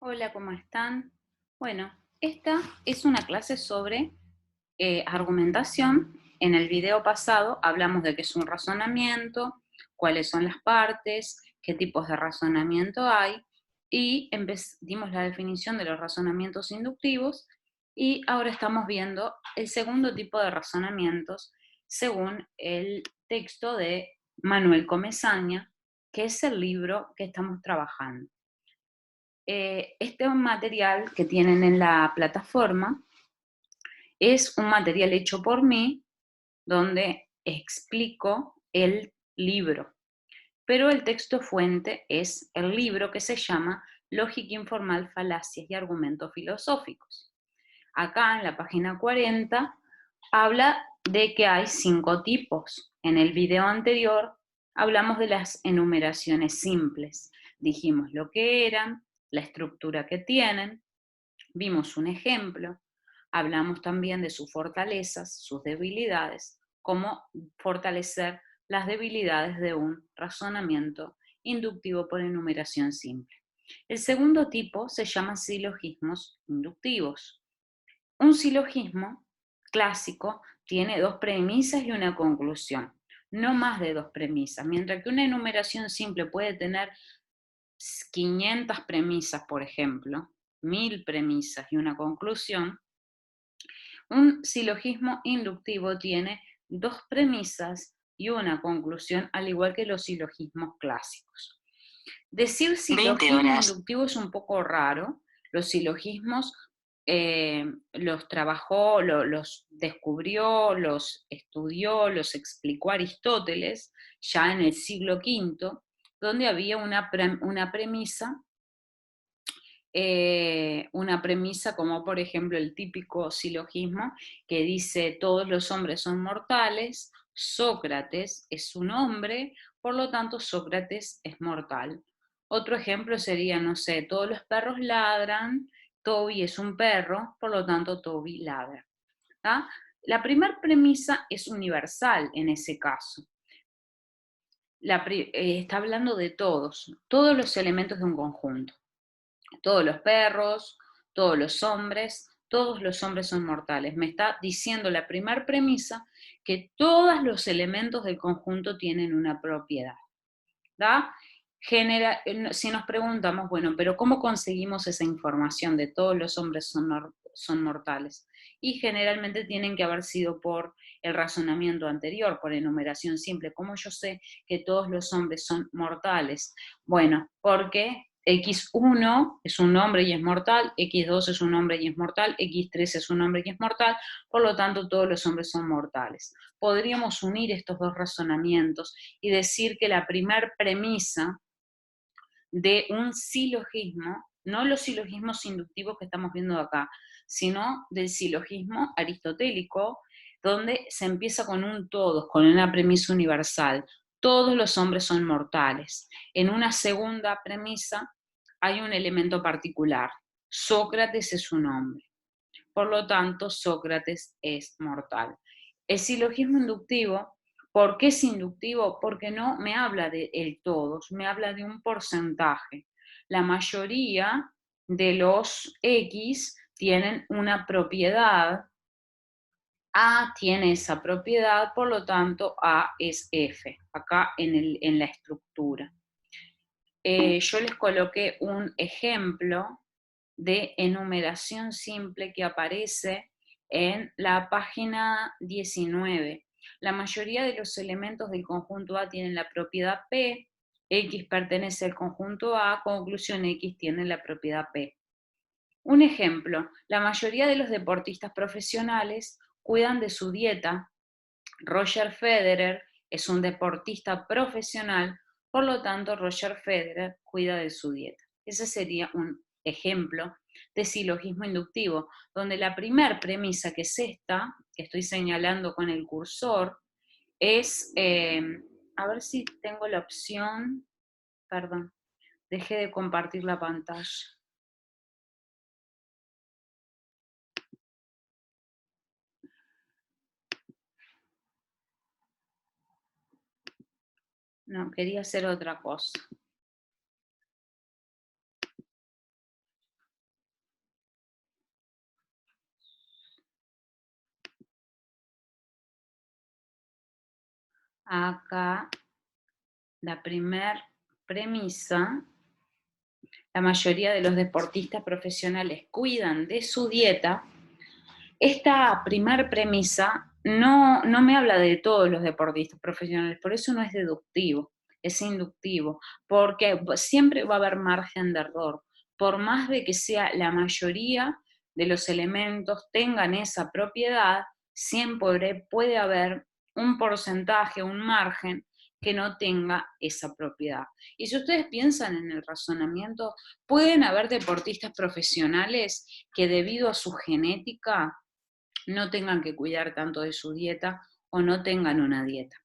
Hola, ¿cómo están? Bueno, esta es una clase sobre argumentación. En el video pasado hablamos de qué es un razonamiento, cuáles son las partes, qué tipos de razonamiento hay, y dimos la definición de los razonamientos inductivos, y ahora estamos viendo el segundo tipo de razonamientos según el texto de Manuel Comesaña, que es el libro que estamos trabajando. Este material que tienen en la plataforma es un material hecho por mí donde explico el libro, pero el texto fuente es el libro que se llama Lógica Informal, Falacias y Argumentos Filosóficos. Acá en la página 40 habla de que hay 5 tipos. En el video anterior hablamos de las enumeraciones simples. Dijimos lo que eran, la estructura que tienen, vimos un ejemplo, hablamos también de sus fortalezas, sus debilidades, cómo fortalecer las debilidades de un razonamiento inductivo por enumeración simple. El segundo tipo se llama silogismos inductivos. Un silogismo clásico tiene 2 premisas y una conclusión, no más de 2 premisas, mientras que una enumeración simple puede tener 500 premisas, por ejemplo, 1000 premisas y una conclusión. Un silogismo inductivo tiene 2 premisas y una conclusión, al igual que los silogismos clásicos. Decir silogismo inductivo es un poco raro. Los silogismos los trabajó, los descubrió, los estudió, los explicó Aristóteles ya en el siglo V, donde había una premisa como por ejemplo el típico silogismo que dice todos los hombres son mortales, Sócrates es un hombre, por lo tanto Sócrates es mortal. Otro ejemplo sería, no sé, todos los perros ladran, Toby es un perro, por lo tanto Toby ladra. ¿Tá? La primera premisa es universal en ese caso. Está hablando de todos los elementos de un conjunto. Todos los perros, todos los hombres son mortales. Me está diciendo la primera premisa que todos los elementos del conjunto tienen una propiedad. ¿Da? Si nos preguntamos, bueno, pero ¿cómo conseguimos esa información de todos los hombres son mortales? Y generalmente tienen que haber sido por el razonamiento anterior, por enumeración simple. ¿Cómo yo sé que todos los hombres son mortales? Bueno, porque X1 es un hombre y es mortal, X2 es un hombre y es mortal, X3 es un hombre y es mortal, por lo tanto todos los hombres son mortales. Podríamos unir estos dos razonamientos y decir que la primer premisa de un silogismo, no los silogismos inductivos que estamos viendo acá, sino del silogismo aristotélico, donde se empieza con un todos, con una premisa universal. Todos los hombres son mortales. En una segunda premisa hay un elemento particular. Sócrates es un hombre. Por lo tanto, Sócrates es mortal. El silogismo inductivo, ¿por qué es inductivo? Porque no me habla de el todos, me habla de un porcentaje. La mayoría de los X tienen una propiedad, A tiene esa propiedad, por lo tanto A es F, acá en la estructura. Yo les coloqué un ejemplo de enumeración simple que aparece en la página 19. La mayoría de los elementos del conjunto A tienen la propiedad P, X pertenece al conjunto A, conclusión X tiene la propiedad P. Un ejemplo, la mayoría de los deportistas profesionales cuidan de su dieta. Roger Federer es un deportista profesional, por lo tanto Roger Federer cuida de su dieta. Ese sería un ejemplo de silogismo inductivo, donde la primera premisa, que es esta, que estoy señalando con el cursor, es, a ver si tengo la opción, perdón, dejé de compartir la pantalla. No, quería hacer otra cosa. Acá la primer premisa, la mayoría de los deportistas profesionales cuidan de su dieta. Esta primer premisa no me habla de todos los deportistas profesionales, por eso no es deductivo, es inductivo, porque siempre va a haber margen de error. Por más de que sea la mayoría de los elementos tengan esa propiedad, siempre puede haber un porcentaje, un margen que no tenga esa propiedad. Y si ustedes piensan en el razonamiento, pueden haber deportistas profesionales que debido a su genética no tengan que cuidar tanto de su dieta o no tengan una dieta.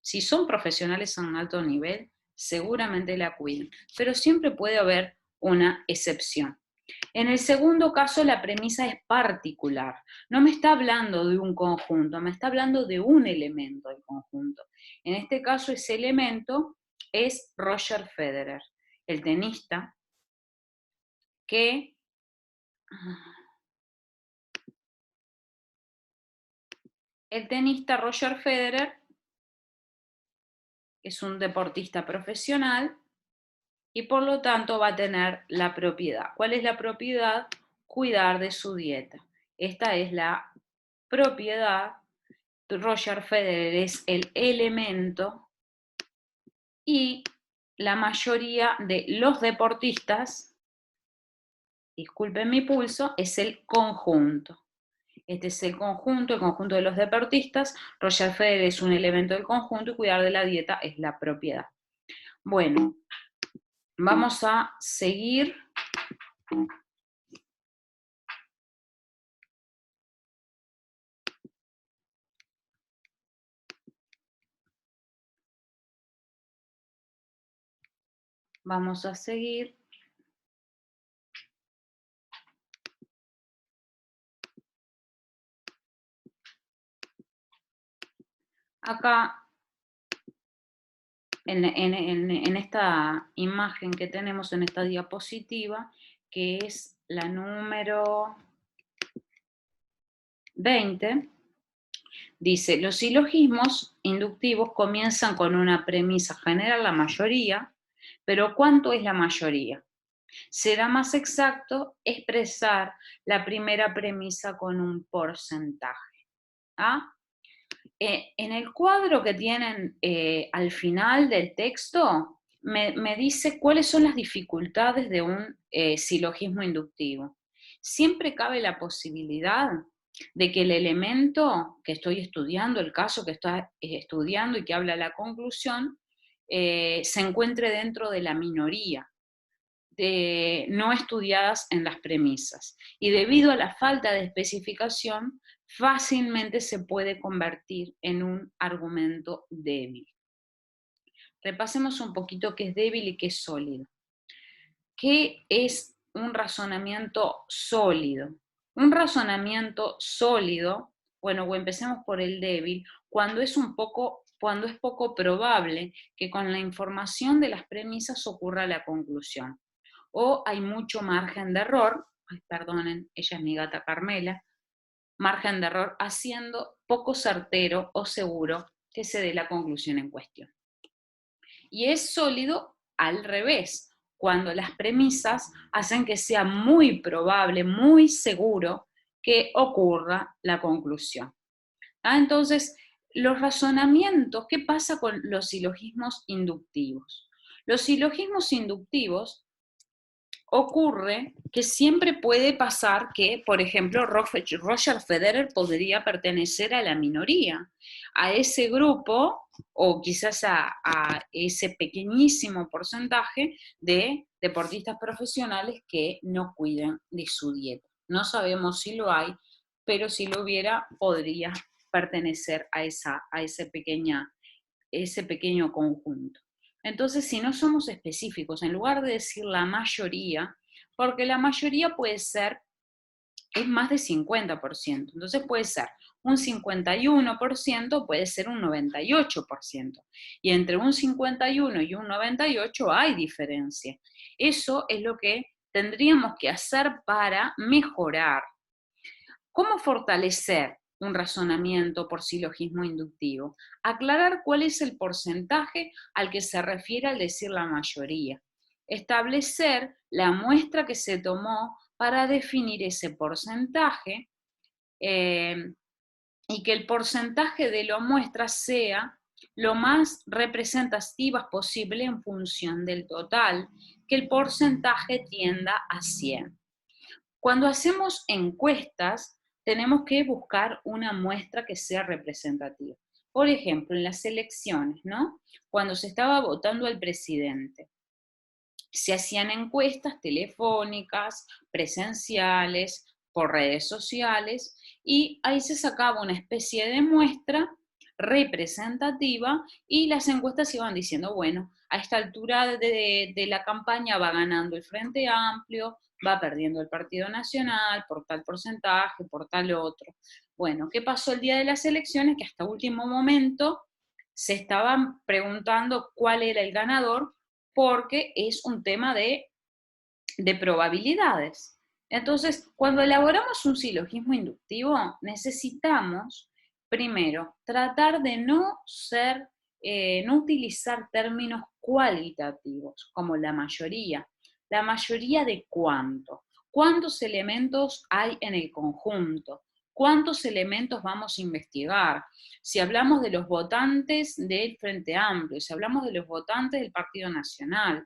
Si son profesionales a un alto nivel, seguramente la cuidan, pero siempre puede haber una excepción. En el segundo caso, la premisa es particular. No me está hablando de un conjunto, me está hablando de un elemento del conjunto. En este caso, ese elemento es Roger Federer, el tenista que... El tenista Roger Federer es un deportista profesional y por lo tanto va a tener la propiedad. ¿Cuál es la propiedad? Cuidar de su dieta. Esta es la propiedad. Roger Federer es el elemento y la mayoría de los deportistas, disculpen mi pulso, es el conjunto. Este es el conjunto de los deportistas. Roger Federer es un elemento del conjunto y cuidar de la dieta es la propiedad. Bueno, vamos a seguir. Vamos a seguir. Acá, en esta imagen que tenemos en esta diapositiva, que es la número 20, dice, los silogismos inductivos comienzan con una premisa general, la mayoría, pero ¿cuánto es la mayoría? Será más exacto expresar la primera premisa con un porcentaje. ¿Ah? En el cuadro que tienen al final del texto, me dice cuáles son las dificultades de un silogismo inductivo. Siempre cabe la posibilidad de que el elemento que estoy estudiando, el caso que estoy estudiando y que habla la conclusión, se encuentre dentro de la minoría no estudiadas en las premisas. Y debido a la falta de especificación, fácilmente se puede convertir en un argumento débil. Repasemos un poquito qué es débil y qué es sólido. ¿Qué es un razonamiento sólido? Un razonamiento sólido, bueno, o empecemos por el débil, cuando es poco probable que con la información de las premisas ocurra la conclusión. O hay mucho margen de error, perdonen, ella es mi gata Carmela, margen de error haciendo poco certero o seguro que se dé la conclusión en cuestión. Y es sólido al revés, cuando las premisas hacen que sea muy probable, muy seguro que ocurra la conclusión. Entonces, los razonamientos, ¿qué pasa con los silogismos inductivos? Los silogismos inductivos ocurre que siempre puede pasar que, por ejemplo, Roger Federer podría pertenecer a la minoría, a ese grupo o quizás a ese pequeñísimo porcentaje de deportistas profesionales que no cuidan de su dieta. No sabemos si lo hay, pero si lo hubiera, podría pertenecer a ese pequeño conjunto. Entonces, si no somos específicos, en lugar de decir la mayoría, porque la mayoría puede ser, es más de 50%, entonces puede ser un 51%, puede ser un 98%, y entre un 51 y un 98 hay diferencia. Eso es lo que tendríamos que hacer para mejorar. ¿Cómo fortalecer un razonamiento por silogismo inductivo? Aclarar cuál es el porcentaje al que se refiere al decir la mayoría. Establecer la muestra que se tomó para definir ese porcentaje y que el porcentaje de la muestra sea lo más representativas posible en función del total, que el porcentaje tienda a 100. Cuando hacemos encuestas, tenemos que buscar una muestra que sea representativa. Por ejemplo, en las elecciones, ¿no? Cuando se estaba votando al presidente, se hacían encuestas telefónicas, presenciales, por redes sociales, y ahí se sacaba una especie de muestra representativa y las encuestas iban diciendo, bueno, a esta altura de la campaña va ganando el Frente Amplio, va perdiendo el Partido Nacional por tal porcentaje, por tal otro. Bueno, ¿qué pasó el día de las elecciones? Que hasta último momento se estaban preguntando cuál era el ganador, porque es un tema de probabilidades. Entonces, cuando elaboramos un silogismo inductivo, necesitamos, primero, tratar de no utilizar términos cualitativos, como la mayoría. ¿La mayoría de cuánto? ¿Cuántos elementos hay en el conjunto? ¿Cuántos elementos vamos a investigar? Si hablamos de los votantes del Frente Amplio, si hablamos de los votantes del Partido Nacional,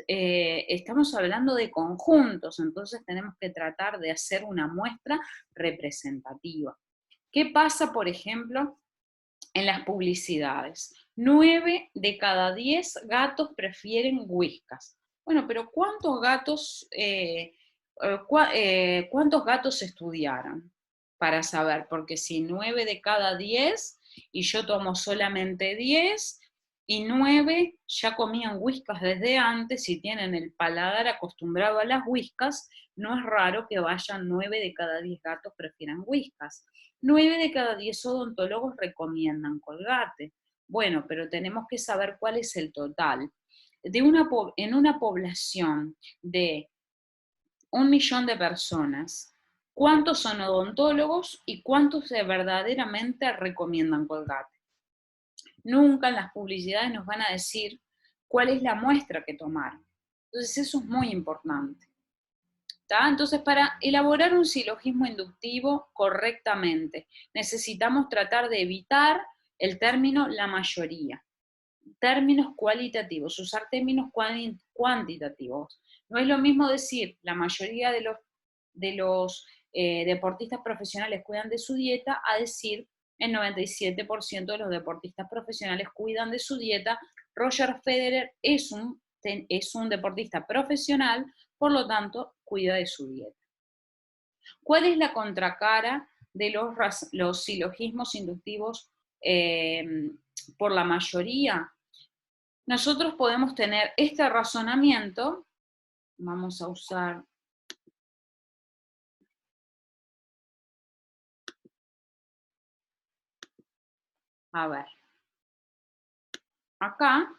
estamos hablando de conjuntos, entonces tenemos que tratar de hacer una muestra representativa. ¿Qué pasa, por ejemplo, en las publicidades? 9 de cada 10 gatos prefieren Whiskas. Bueno, pero ¿cuántos gatos estudiaron para saber? Porque si 9 de cada 10 y yo tomo solamente 10, y 9 ya comían Whiskas desde antes y tienen el paladar acostumbrado a las Whiskas, no es raro que vayan 9 de cada 10 gatos prefieran Whiskas. 9 de cada 10 odontólogos recomiendan Colgate. Bueno, pero tenemos que saber cuál es el total. En una población de 1 millón de personas, ¿cuántos son odontólogos y cuántos verdaderamente recomiendan Colgate? Nunca en las publicidades nos van a decir cuál es la muestra que tomaron. Entonces eso es muy importante. ¿Tá? Entonces, para elaborar un silogismo inductivo correctamente, necesitamos tratar de evitar el término la mayoría. Términos cualitativos, usar términos cuantitativos. No es lo mismo decir la mayoría de los deportistas profesionales cuidan de su dieta a decir el 97% de los deportistas profesionales cuidan de su dieta. Roger Federer es un deportista profesional, por lo tanto, cuida de su dieta. ¿Cuál es la contracara de los silogismos inductivos por la mayoría? Nosotros podemos tener este razonamiento, vamos a usar acá,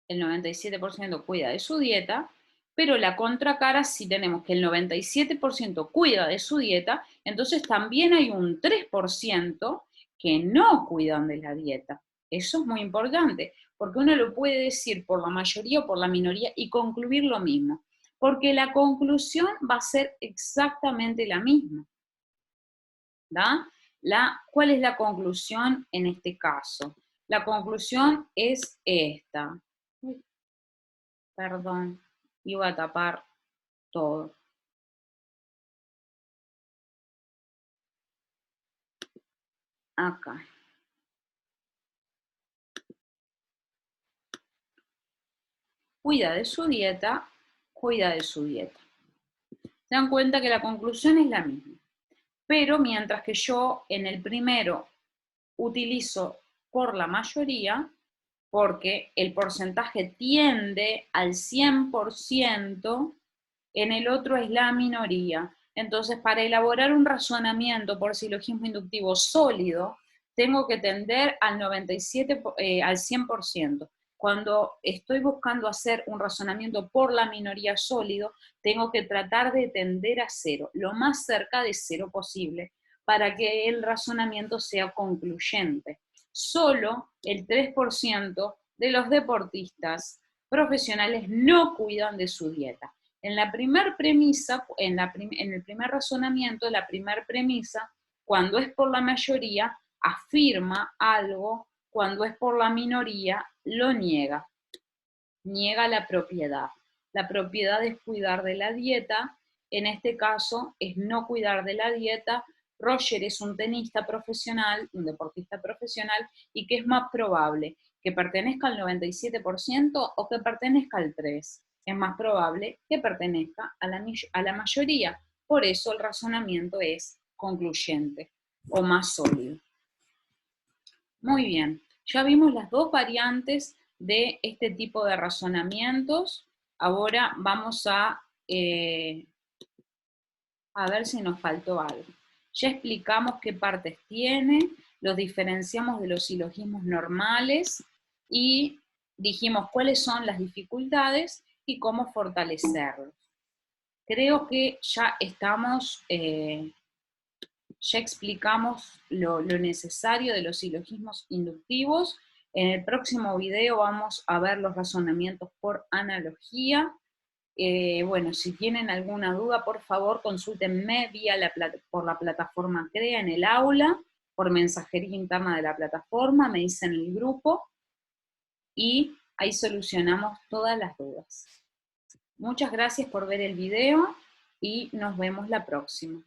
el 97% cuida de su dieta, pero la contracara, si tenemos que el 97% cuida de su dieta, entonces también hay un 3% que no cuidan de la dieta. Eso es muy importante, porque uno lo puede decir por la mayoría o por la minoría y concluir lo mismo, porque la conclusión va a ser exactamente la misma. ¿Da? ¿Cuál es la conclusión en este caso? La conclusión es esta. Perdón, iba a tapar todo. Acá. Cuida de su dieta, cuida de su dieta. Se dan cuenta que la conclusión es la misma. Pero mientras que yo en el primero utilizo por la mayoría, porque el porcentaje tiende al 100%, en el otro es la minoría. Entonces, para elaborar un razonamiento por silogismo inductivo sólido, tengo que tender al 97, al 100%. Cuando estoy buscando hacer un razonamiento por la minoría sólido, tengo que tratar de tender a 0, lo más cerca de 0 posible, para que el razonamiento sea concluyente. Solo el 3% de los deportistas profesionales no cuidan de su dieta. En la primera premisa, en el primer razonamiento, la primera premisa, cuando es por la mayoría, afirma algo, cuando es por la minoría, lo niega. Niega la propiedad. La propiedad es cuidar de la dieta, en este caso es no cuidar de la dieta. Roger es un tenista profesional, un deportista profesional, y que es más probable que pertenezca al 97% o que pertenezca al 3%. Es más probable que pertenezca a la mayoría. Por eso el razonamiento es concluyente o más sólido. Muy bien, ya vimos las dos variantes de este tipo de razonamientos. Ahora vamos a ver si nos faltó algo. Ya explicamos qué partes tiene, los diferenciamos de los silogismos normales y dijimos cuáles son las dificultades y cómo fortalecerlos. Creo que ya estamos, ya explicamos lo necesario de los silogismos inductivos. En el próximo video vamos a ver los razonamientos por analogía. Bueno, si tienen alguna duda, por favor, consúltenme por la plataforma CREA en el aula, por mensajería interna de la plataforma, me dicen el grupo, y ahí solucionamos todas las dudas. Muchas gracias por ver el video y nos vemos la próxima.